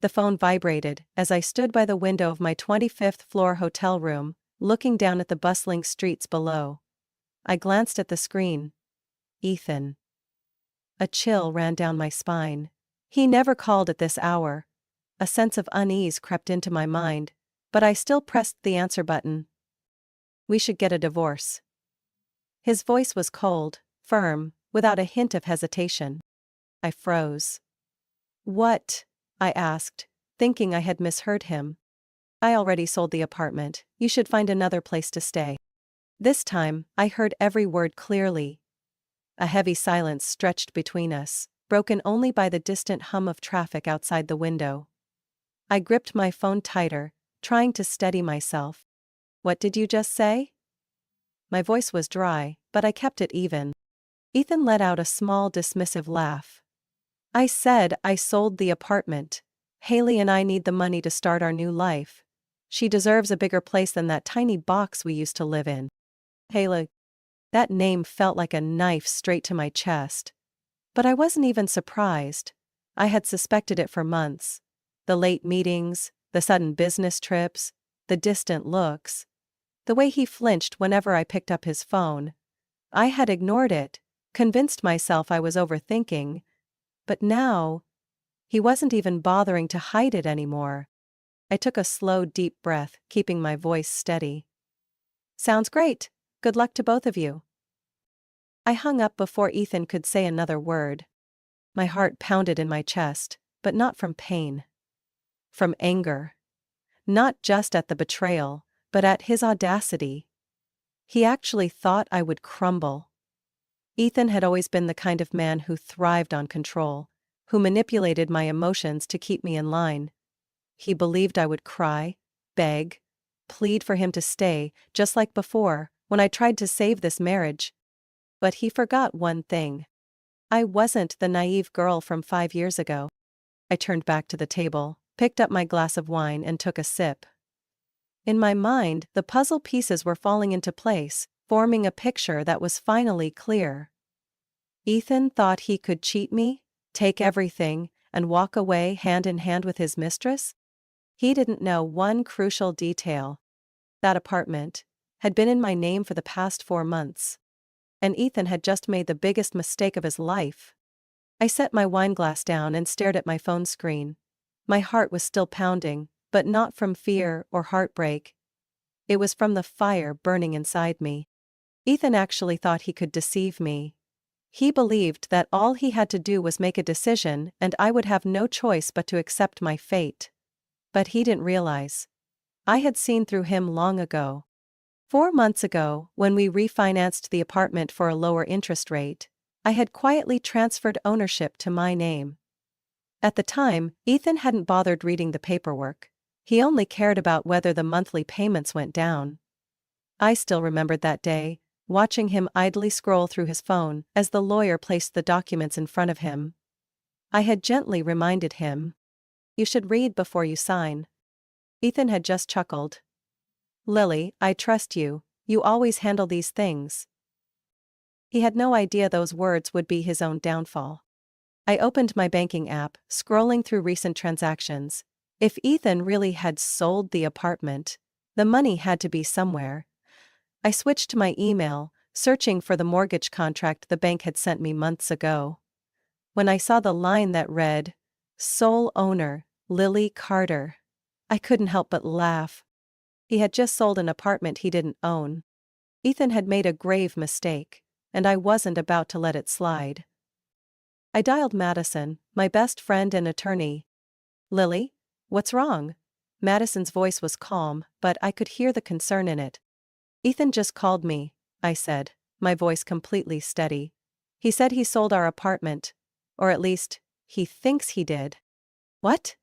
The phone vibrated as I stood by the window of my 25th floor hotel room, looking down at the bustling streets below. I glanced at the screen. Ethan. A chill ran down my spine. He never called at this hour. A sense of unease crept into my mind, but I still pressed the answer button. We should get a divorce. His voice was cold, firm, without a hint of hesitation. I froze. What? I asked, thinking I had misheard him. I already sold the apartment. You should find another place to stay. This time, I heard every word clearly. A heavy silence stretched between us, broken only by the distant hum of traffic outside the window. I gripped my phone tighter, trying to steady myself. What did you just say? My voice was dry, but I kept it even. Ethan let out a small dismissive laugh. I said I sold the apartment. Haley and I need the money to start our new life. She deserves a bigger place than that tiny box we used to live in. Haley. That name felt like a knife straight to my chest. But I wasn't even surprised. I had suspected it for months. The late meetings, the sudden business trips, the distant looks. The way he flinched whenever I picked up his phone. I had ignored it, convinced myself I was overthinking. But now, he wasn't even bothering to hide it anymore. I took a slow, deep breath, keeping my voice steady. Sounds great. Good luck to both of you. I hung up before Ethan could say another word. My heart pounded in my chest, but not from pain. From anger. Not just at the betrayal, but at his audacity. He actually thought I would crumble. Ethan had always been the kind of man who thrived on control, who manipulated my emotions to keep me in line. He believed I would cry, beg, plead for him to stay, just like before, when I tried to save this marriage. But he forgot one thing. I wasn't the naive girl from 5 years ago. I turned back to the table, picked up my glass of wine and took a sip. In my mind, the puzzle pieces were falling into place, forming a picture that was finally clear. Ethan thought he could cheat me, take everything, and walk away hand in hand with his mistress? He didn't know one crucial detail. That apartment had been in my name for the past 4 months. And Ethan had just made the biggest mistake of his life. I set my wine glass down and stared at my phone screen. My heart was still pounding, but not from fear or heartbreak. It was from the fire burning inside me. Ethan actually thought he could deceive me. He believed that all he had to do was make a decision and I would have no choice but to accept my fate. But he didn't realize. I had seen through him long ago. 4 months ago, when we refinanced the apartment for a lower interest rate, I had quietly transferred ownership to my name. At the time, Ethan hadn't bothered reading the paperwork. He only cared about whether the monthly payments went down. I still remembered that day, watching him idly scroll through his phone as the lawyer placed the documents in front of him. I had gently reminded him. You should read before you sign. Ethan had just chuckled. Lily, I trust you, you always handle these things. He had no idea those words would be his own downfall. I opened my banking app, scrolling through recent transactions. If Ethan really had sold the apartment, the money had to be somewhere. I switched to my email, searching for the mortgage contract the bank had sent me months ago. When I saw the line that read, "Sole owner, Lily Carter," I couldn't help but laugh. He had just sold an apartment he didn't own. Ethan had made a grave mistake, and I wasn't about to let it slide. I dialed Madison, my best friend and attorney. Lily? What's wrong? Madison's voice was calm, but I could hear the concern in it. Ethan just called me, I said, my voice completely steady. He said he sold our apartment. Or at least, he thinks he did. What?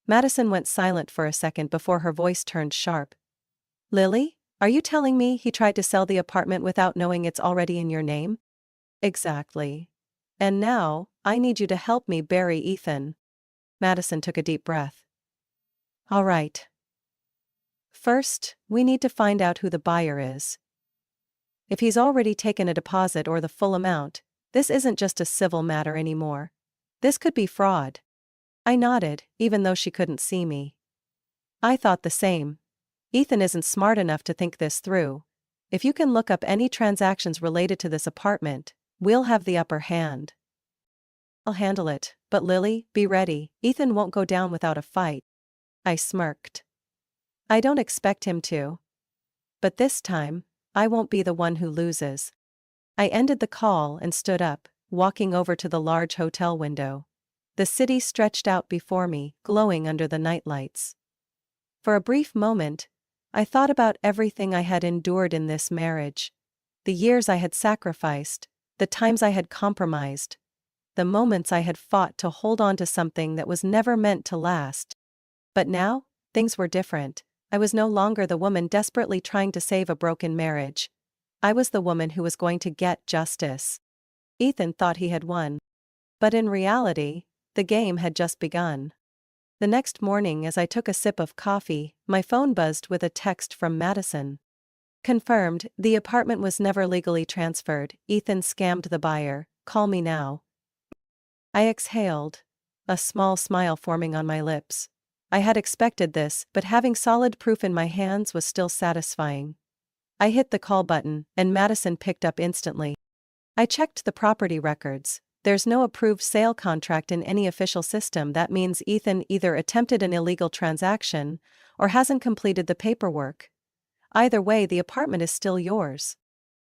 Madison went silent for a second before her voice turned sharp. Lily, are you telling me he tried to sell the apartment without knowing it's already in your name? Exactly. And now, I need you to help me bury Ethan. Madison took a deep breath. All right. First, we need to find out who the buyer is. If he's already taken a deposit or the full amount, this isn't just a civil matter anymore. This could be fraud. I nodded, even though she couldn't see me. I thought the same. Ethan isn't smart enough to think this through. If you can look up any transactions related to this apartment, we'll have the upper hand. I'll handle it, but Lily, be ready, Ethan won't go down without a fight. I smirked. I don't expect him to. But this time, I won't be the one who loses. I ended the call and stood up, walking over to the large hotel window. The city stretched out before me, glowing under the nightlights. For a brief moment, I thought about everything I had endured in this marriage. The years I had sacrificed, the times I had compromised, the moments I had fought to hold on to something that was never meant to last. But now, things were different. I was no longer the woman desperately trying to save a broken marriage. I was the woman who was going to get justice. Ethan thought he had won. But in reality, the game had just begun. The next morning, as I took a sip of coffee, my phone buzzed with a text from Madison. Confirmed, the apartment was never legally transferred. Ethan scammed the buyer. Call me now. I exhaled, a small smile forming on my lips. I had expected this, but having solid proof in my hands was still satisfying. I hit the call button, and Madison picked up instantly. I checked the property records. There's no approved sale contract in any official system. That means Ethan either attempted an illegal transaction or hasn't completed the paperwork. Either way, the apartment is still yours.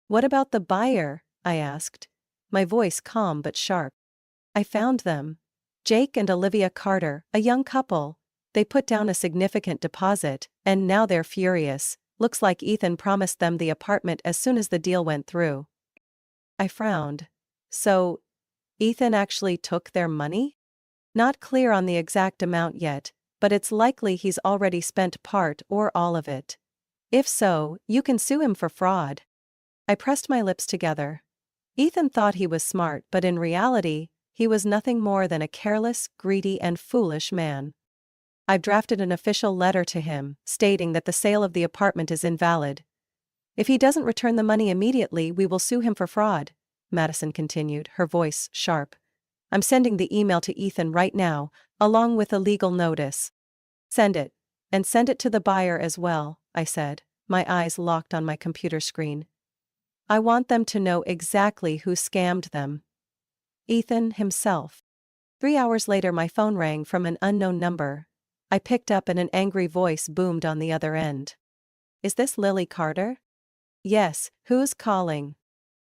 What about the buyer? I asked, my voice calm but sharp. I found them. Jake and Olivia Carter, a young couple. They put down a significant deposit, and now they're furious. Looks like Ethan promised them the apartment as soon as the deal went through. I frowned. So, Ethan actually took their money? Not clear on the exact amount yet, but it's likely he's already spent part or all of it. If so, you can sue him for fraud. I pressed my lips together. Ethan thought he was smart, but in reality, he was nothing more than a careless, greedy, and foolish man. I've drafted an official letter to him, stating that the sale of the apartment is invalid. If he doesn't return the money immediately, we will sue him for fraud, Madison continued, her voice sharp. I'm sending the email to Ethan right now, along with a legal notice. Send it. And send it to the buyer as well, I said, my eyes locked on my computer screen. I want them to know exactly who scammed them. Ethan himself. 3 hours later, my phone rang from an unknown number. I picked up and an angry voice boomed on the other end. Is this Lily Carter? Yes, who's calling?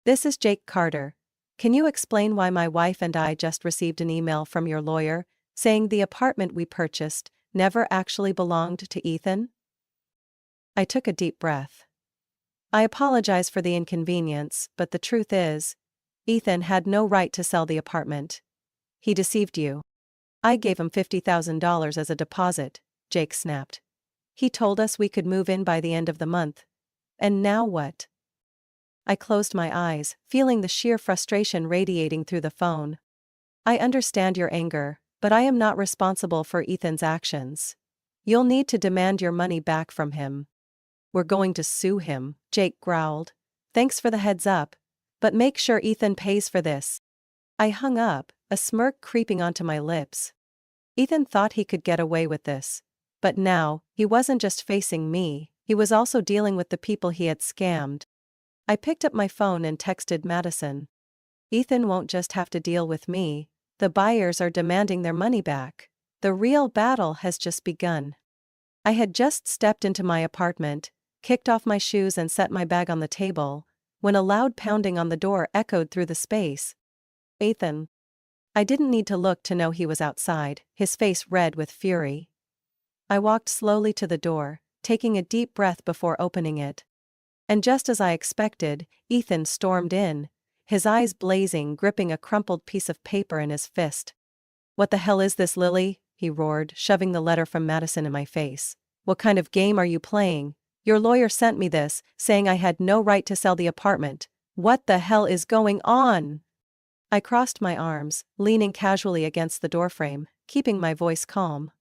This is Jake Carter. Can you explain why my wife and I just received an email from your lawyer saying the apartment we purchased never actually belonged to Ethan? I took a deep breath. I apologize for the inconvenience, but the truth is, Ethan had no right to sell the apartment. He deceived you. I gave him $50,000 as a deposit, Jake snapped. He told us we could move in by the end of the month. And now what? I closed my eyes, feeling the sheer frustration radiating through the phone. I understand your anger, but I am not responsible for Ethan's actions. You'll need to demand your money back from him. We're going to sue him, Jake growled. Thanks for the heads up, but make sure Ethan pays for this. I hung up, a smirk creeping onto my lips. Ethan thought he could get away with this. But now, he wasn't just facing me, he was also dealing with the people he had scammed. I picked up my phone and texted Madison. Ethan won't just have to deal with me, the buyers are demanding their money back. The real battle has just begun. I had just stepped into my apartment, kicked off my shoes and set my bag on the table, when a loud pounding on the door echoed through the space. Ethan. I didn't need to look to know he was outside, his face red with fury. I walked slowly to the door, taking a deep breath before opening it. And just as I expected, Ethan stormed in, his eyes blazing, gripping a crumpled piece of paper in his fist. What the hell is this, Lily? He roared, shoving the letter from Madison in my face. What kind of game are you playing? Your lawyer sent me this, saying I had no right to sell the apartment. What the hell is going on? I crossed my arms, leaning casually against the doorframe, keeping my voice calm.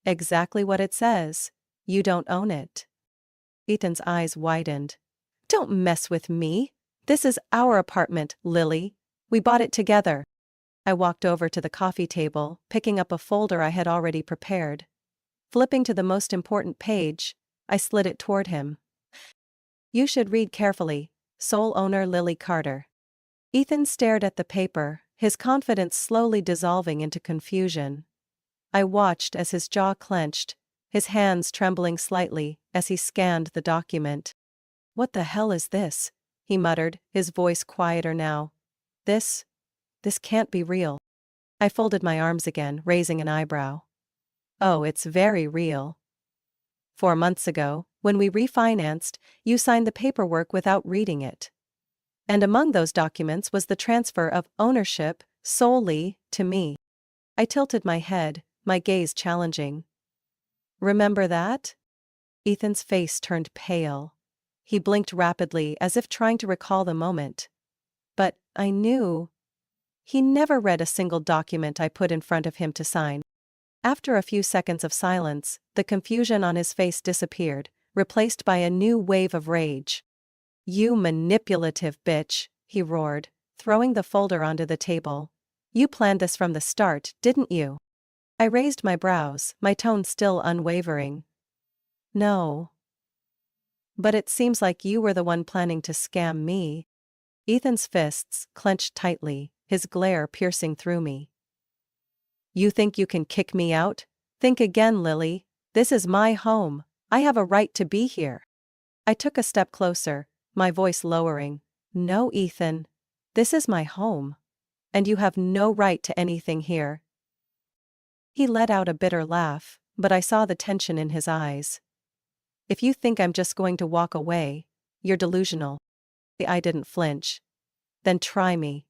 Exactly what it says. You don't own it. Ethan's eyes widened. Don't mess with me. This is our apartment, Lily. We bought it together. I walked over to the coffee table, picking up a folder I had already prepared. Flipping to the most important page, I slid it toward him. "You should read carefully, sole owner Lily Carter." Ethan stared at the paper, his confidence slowly dissolving into confusion. I watched as his jaw clenched, his hands trembling slightly as he scanned the document. "What the hell is this?" he muttered, his voice quieter now. This can't be real." I folded my arms again, raising an eyebrow. "Oh, it's very real. 4 months ago, when we refinanced, you signed the paperwork without reading it. And among those documents was the transfer of ownership solely to me." I tilted my head, my gaze challenging. "Remember that?" Ethan's face turned pale. He blinked rapidly as if trying to recall the moment. "But I knew." He never read a single document I put in front of him to sign. After a few seconds of silence, the confusion on his face disappeared, replaced by a new wave of rage. "You manipulative bitch," he roared, throwing the folder onto the table. "You planned this from the start, didn't you?" I raised my brows, my tone still unwavering. "No. But it seems like you were the one planning to scam me." Ethan's fists clenched tightly, his glare piercing through me. "You think you can kick me out? Think again, Lily. This is my home. I have a right to be here." I took a step closer, my voice lowering. "No, Ethan. This is my home. And you have no right to anything here." He let out a bitter laugh, but I saw the tension in his eyes. "If you think I'm just going to walk away, you're delusional." I didn't flinch. "Then try me.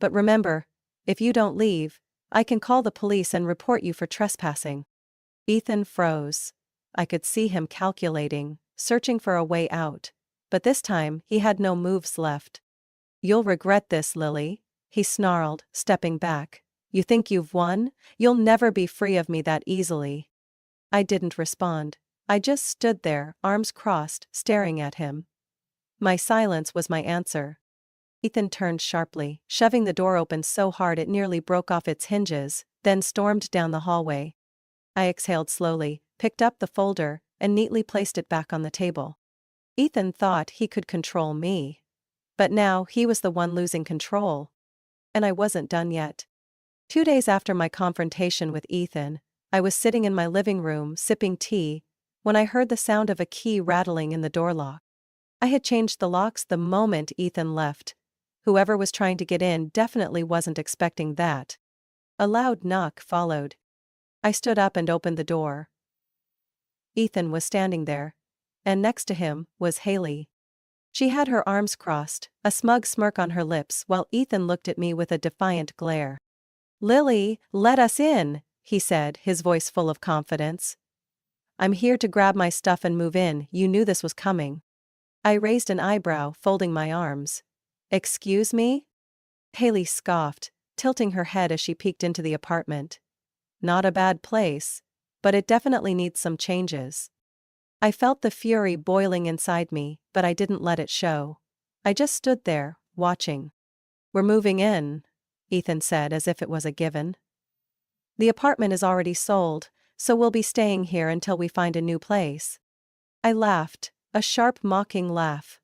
But remember, if you don't leave, I can call the police and report you for trespassing." Ethan froze. I could see him calculating, searching for a way out. But this time, he had no moves left. "You'll regret this, Lily," he snarled, stepping back. "You think you've won? You'll never be free of me that easily." I didn't respond. I just stood there, arms crossed, staring at him. My silence was my answer. Ethan turned sharply, shoving the door open so hard it nearly broke off its hinges, then stormed down the hallway. I exhaled slowly, picked up the folder, and neatly placed it back on the table. Ethan thought he could control me. But now he was the one losing control. And I wasn't done yet. 2 days after my confrontation with Ethan, I was sitting in my living room sipping tea when I heard the sound of a key rattling in the door lock. I had changed the locks the moment Ethan left. Whoever was trying to get in definitely wasn't expecting that. A loud knock followed. I stood up and opened the door. Ethan was standing there. And next to him was Haley. She had her arms crossed, a smug smirk on her lips while Ethan looked at me with a defiant glare. "Lily, let us in," he said, his voice full of confidence. "I'm here to grab my stuff and move in. You knew this was coming." I raised an eyebrow, folding my arms. "Excuse me?" Haley scoffed, tilting her head as she peeked into the apartment. "Not a bad place, but it definitely needs some changes." I felt the fury boiling inside me, but I didn't let it show. I just stood there, watching. "We're moving in," Ethan said as if it was a given. "The apartment is already sold, so we'll be staying here until we find a new place." I laughed, a sharp mocking laugh.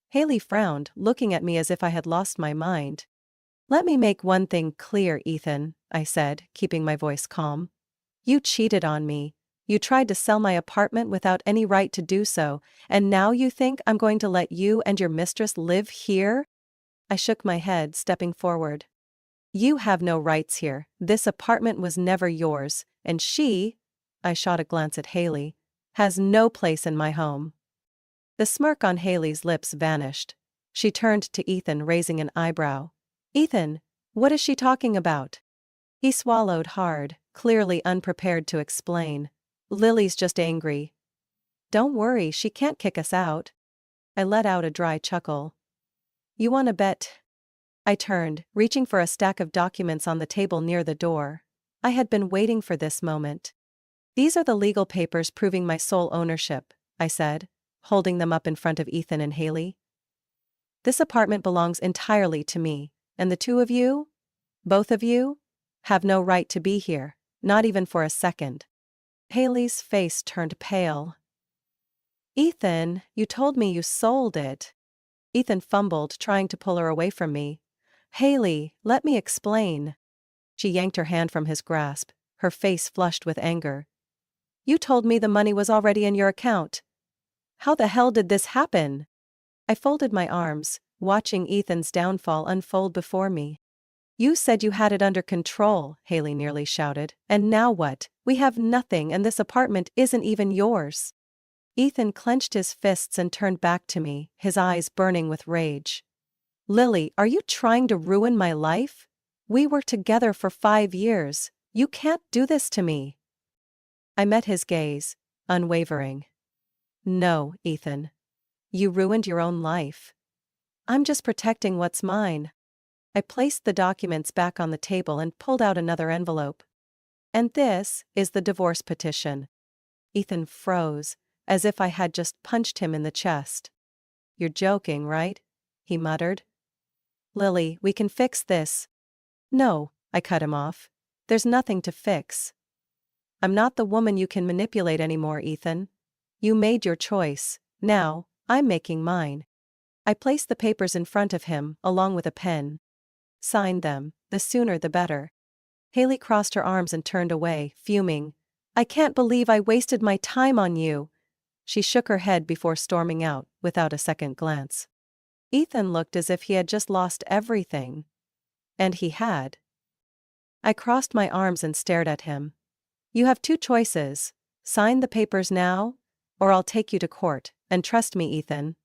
Haley frowned, looking at me as if I had lost my mind. "Let me make one thing clear, Ethan," I said, keeping my voice calm. "You cheated on me. You tried to sell my apartment without any right to do so, and now you think I'm going to let you and your mistress live here?" I shook my head, stepping forward. "You have no rights here. This apartment was never yours, and she," I shot a glance at Haley, "has no place in my home." The smirk on Haley's lips vanished. She turned to Ethan, raising an eyebrow. "Ethan, what is she talking about?" He swallowed hard, clearly unprepared to explain. "Lily's just angry." "Don't worry, she can't kick us out." I let out a dry chuckle. "You want to bet?" I turned, reaching for a stack of documents on the table near the door. I had been waiting for this moment. "These are the legal papers proving my sole ownership," I said, holding them up in front of Ethan and Haley. "This apartment belongs entirely to me, and the two of you? Both of you? Have no right to be here, not even for a second. Haley's face turned pale. Ethan, you told me you sold it. Ethan fumbled, trying to pull her away from me. Haley, let me explain. She yanked her hand from his grasp, her face flushed with anger. You told me the money was already in your account. How the hell did this happen? I folded my arms, watching Ethan's downfall unfold before me. You said you had it under control, Haley nearly shouted. And now what? We have nothing and this apartment isn't even yours. Ethan clenched his fists and turned back to me, his eyes burning with rage. Lily, are you trying to ruin my life? We were together for 5 years. You can't do this to me. I met his gaze, unwavering. No, Ethan. You ruined your own life. I'm just protecting what's mine. I placed the documents back on the table and pulled out another envelope. And this is the divorce petition. Ethan froze, as if I had just punched him in the chest. You're joking, right? He muttered. Lily, we can fix this. No, I cut him off. There's nothing to fix. I'm not the woman you can manipulate anymore, Ethan. You made your choice. Now, I'm making mine. I placed the papers in front of him, along with a pen. Sign them, the sooner the better. Haley crossed her arms and turned away, fuming. I can't believe I wasted my time on you. She shook her head before storming out, without a second glance. Ethan looked as if he had just lost everything. And he had. I crossed my arms and stared at him. You have 2 choices. Sign the papers now, or I'll take you to court, and trust me, Ethan.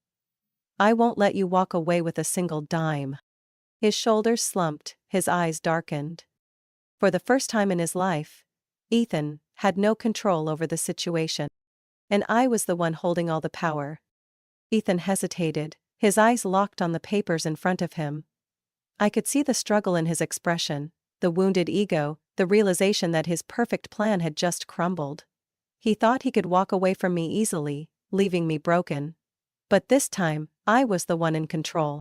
I won't let you walk away with a single dime. His shoulders slumped, his eyes darkened. For the first time in his life, Ethan had no control over the situation. And I was the one holding all the power. Ethan hesitated, his eyes locked on the papers in front of him. I could see the struggle in his expression, the wounded ego, the realization that his perfect plan had just crumbled. He thought he could walk away from me easily, leaving me broken. But this time, I was the one in control.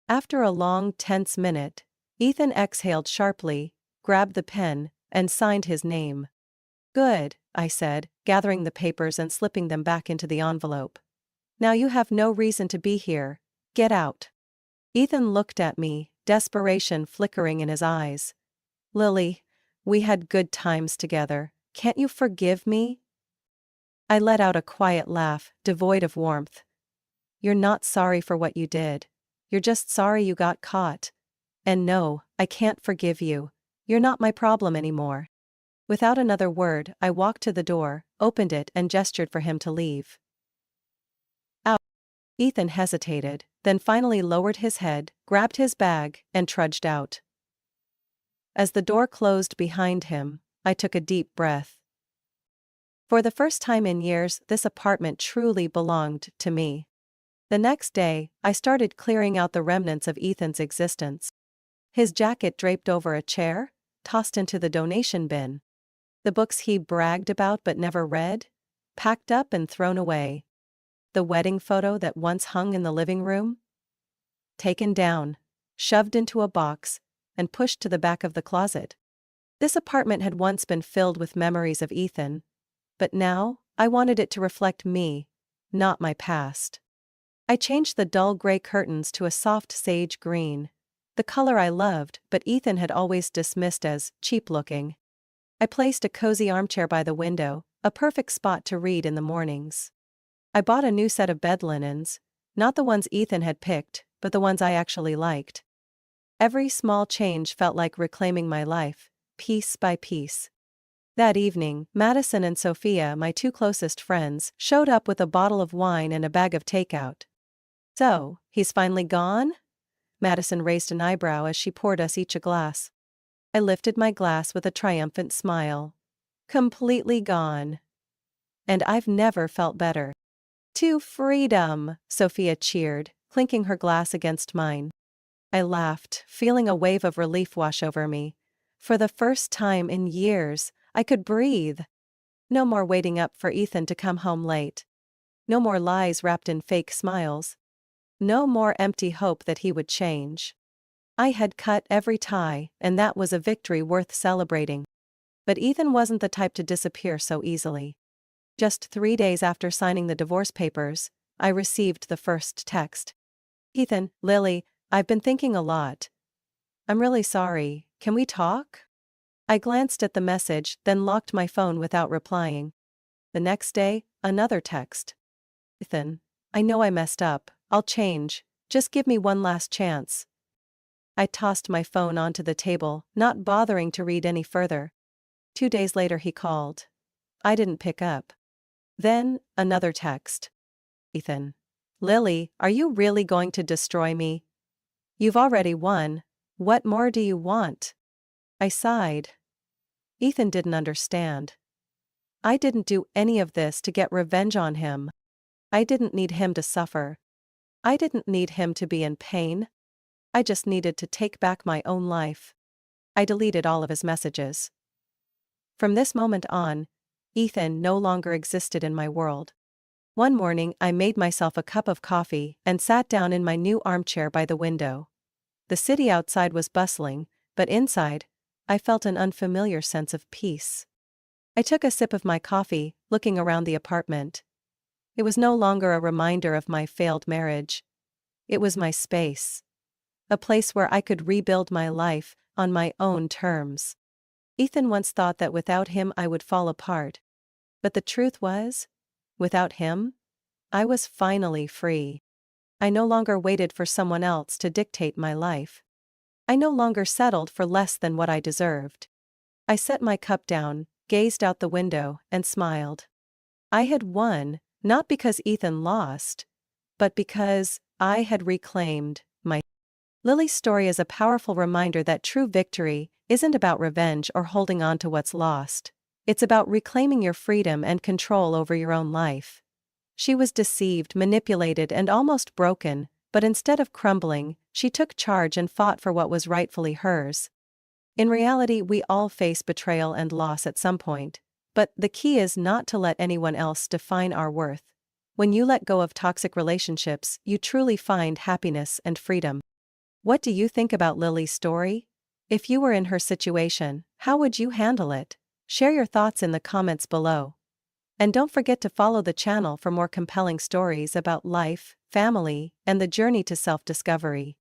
After a long, tense minute, Ethan exhaled sharply, grabbed the pen, and signed his name. Good, I said, gathering the papers and slipping them back into the envelope. Now you have no reason to be here. Get out. Ethan looked at me, desperation flickering in his eyes. Lily, we had good times together. Can't you forgive me? I let out a quiet laugh, devoid of warmth. You're not sorry for what you did. You're just sorry you got caught. And no, I can't forgive you. You're not my problem anymore. Without another word, I walked to the door, opened it and gestured for him to leave. Out. Ethan hesitated, then finally lowered his head, grabbed his bag, and trudged out. As the door closed behind him, I took a deep breath. For the first time in years, this apartment truly belonged to me. The next day, I started clearing out the remnants of Ethan's existence. His jacket draped over a chair, tossed into the donation bin. The books he bragged about but never read, packed up and thrown away. The wedding photo that once hung in the living room, taken down, shoved into a box, and pushed to the back of the closet. This apartment had once been filled with memories of Ethan, but now, I wanted it to reflect me, not my past. I changed the dull gray curtains to a soft sage green, the color I loved but Ethan had always dismissed as cheap-looking. I placed a cozy armchair by the window, a perfect spot to read in the mornings. I bought a new set of bed linens, not the ones Ethan had picked, but the ones I actually liked. Every small change felt like reclaiming my life, piece by piece. That evening, Madison and Sophia, my 2 closest friends, showed up with a bottle of wine and a bag of takeout. So, he's finally gone? Madison raised an eyebrow as she poured us each a glass. I lifted my glass with a triumphant smile. Completely gone. And I've never felt better. To freedom, Sophia cheered, clinking her glass against mine. I laughed, feeling a wave of relief wash over me. For the first time in years, I could breathe. No more waiting up for Ethan to come home late. No more lies wrapped in fake smiles. No more empty hope that he would change. I had cut every tie, and that was a victory worth celebrating. But Ethan wasn't the type to disappear so easily. Just 3 days after signing the divorce papers, I received the first text. Ethan, Lily, I've been thinking a lot. I'm really sorry, can we talk? I glanced at the message, then locked my phone without replying. The next day, another text. Ethan, I know I messed up, I'll change, just give me one last chance. I tossed my phone onto the table, not bothering to read any further. 2 days later he called. I didn't pick up. Then, another text. Ethan. Lily, are you really going to destroy me? You've already won. What more do you want? I sighed. Ethan didn't understand. I didn't do any of this to get revenge on him. I didn't need him to suffer. I didn't need him to be in pain. I just needed to take back my own life. I deleted all of his messages. From this moment on, Ethan no longer existed in my world. One morning I made myself a cup of coffee and sat down in my new armchair by the window. The city outside was bustling, but inside, I felt an unfamiliar sense of peace. I took a sip of my coffee, looking around the apartment. It was no longer a reminder of my failed marriage. It was my space. A place where I could rebuild my life on my own terms. Ethan once thought that without him I would fall apart. But the truth was, without him, I was finally free. I no longer waited for someone else to dictate my life. I no longer settled for less than what I deserved. I set my cup down, gazed out the window, and smiled. I had won, not because Ethan lost, but because I had reclaimed my. Lily's story is a powerful reminder that true victory isn't about revenge or holding on to what's lost. It's about reclaiming your freedom and control over your own life. She was deceived, manipulated, and almost broken, but instead of crumbling, she took charge and fought for what was rightfully hers. In reality, we all face betrayal and loss at some point, but the key is not to let anyone else define our worth. When you let go of toxic relationships, you truly find happiness and freedom. What do you think about Lily's story? If you were in her situation, how would you handle it? Share your thoughts in the comments below. And don't forget to follow the channel for more compelling stories about life, family, and the journey to self-discovery.